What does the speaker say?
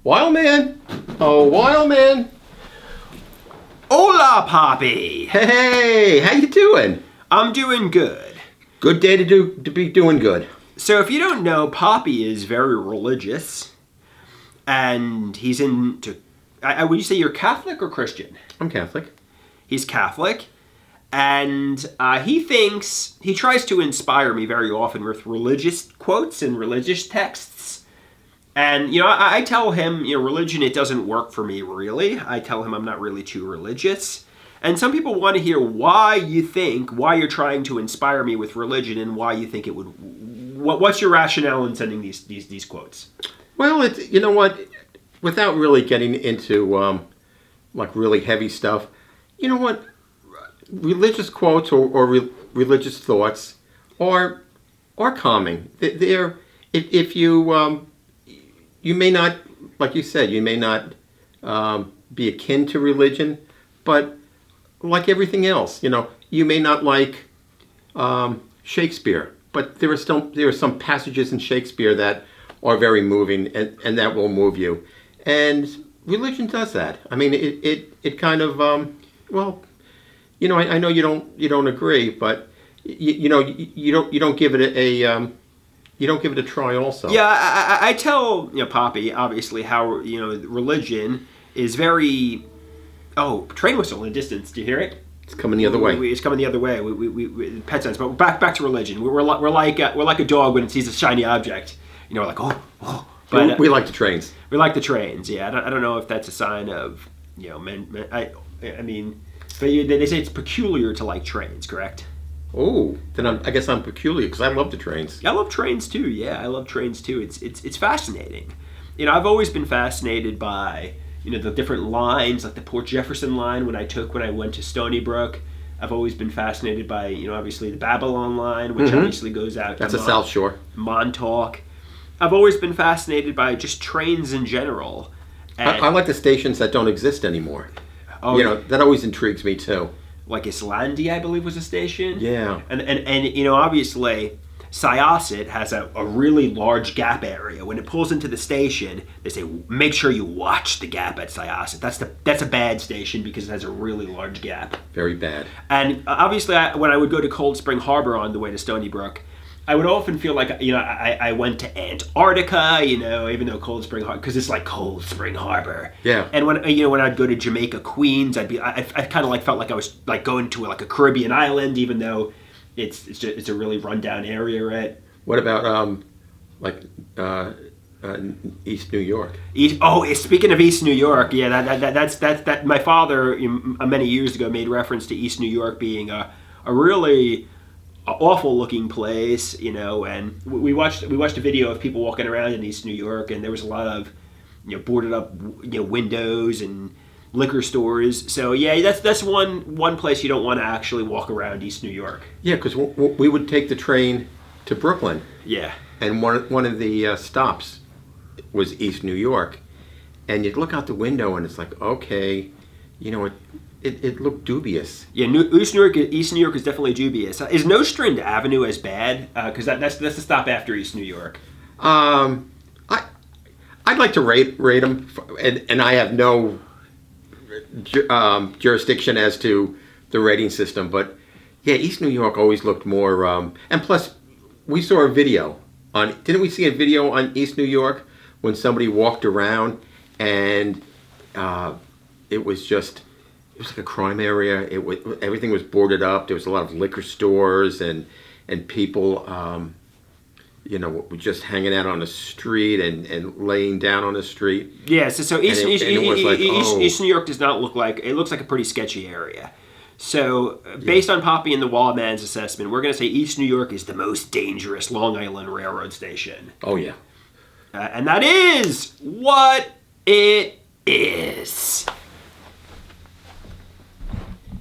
Wildman! Oh, Wildman! Hola, Papi! Hey, how you doing? I'm doing good. Good day to be doing good. So if you don't know, Papi is very religious, and he's into... would you say you're Catholic or Christian? I'm Catholic. He's Catholic, and he tries to inspire me very often with religious quotes and religious texts. And, I tell him, religion, it doesn't work for me, really. I tell him I'm not really too religious. And some people want to hear why you're trying to inspire me with religion and why you think it would... What's your rationale in sending these quotes? Well, you know what? Without really getting into, really heavy stuff, you know what? Religious quotes or religious thoughts are calming. They're if you... You may not, like you said, you may not be akin to religion, but like everything else, you may not like Shakespeare, but there are some passages in Shakespeare that are very moving and that will move you. And religion does that. I mean, it kind of, I know you don't agree, but you don't give it you don't give it a try also. Yeah, I tell, Papi, obviously, how, religion is very... Oh, train whistle in the distance. Do you hear it? It's coming the other way. It's coming the other way. We pet sense. But back to religion. We're like a dog when it sees a shiny object. We're like, oh. But, we like the trains. We like the trains, yeah. I don't know if that's a sign of, men. I mean, but they say it's peculiar to like trains, correct? Oh, then I guess I'm peculiar because I love the trains. I love trains too. Yeah, I love trains too. It's fascinating. I've always been fascinated by the different lines, like the Port Jefferson line when I went to Stony Brook. I've always been fascinated by obviously the Babylon line, which obviously goes out. That's the South Shore. Montauk. I've always been fascinated by just trains in general. I like the stations that don't exist anymore. Oh, that always intrigues me too. Like Islandia, I believe, was a station. Yeah. And obviously, Syosset has a really large gap area. When it pulls into the station, they say, make sure you watch the gap at Syosset. That's a bad station because it has a really large gap. Very bad. And obviously, when I would go to Cold Spring Harbor on the way to Stony Brook, I would often feel like, I went to Antarctica, even though Cold Spring Harbor, because it's like Cold Spring Harbor. Yeah. And when I'd go to Jamaica, Queens, I kind of felt like I was like going to a Caribbean island, even though it's a really rundown area, right? What about East New York? Speaking of East New York, yeah, that's my father many years ago made reference to East New York being a really awful looking place, and we watched a video of people walking around in East New York, and there was a lot of boarded up windows and liquor stores. So yeah, that's one place you don't want to actually walk around East New York. Yeah, because we would take the train to Brooklyn. Yeah. And one of the stops was East New York, and you'd look out the window and it's like, okay, it looked dubious. Yeah, East New York is definitely dubious. Is Nostrand Avenue as bad? Because that's the stop after East New York. I'd like to rate them, and I have no jurisdiction as to the rating system. But yeah, East New York always looked more. And plus, we saw a video on. Didn't we see a video on East New York when somebody walked around and it was like a crime area. Everything was boarded up. There was a lot of liquor stores and people, were just hanging out on the street and laying down on the street. Yeah, so East New York does not look like... It looks like a pretty sketchy area. So, based on Papi and the Wildman's assessment, we're going to say East New York is the most dangerous Long Island Railroad station. Oh, yeah. And that is what it is.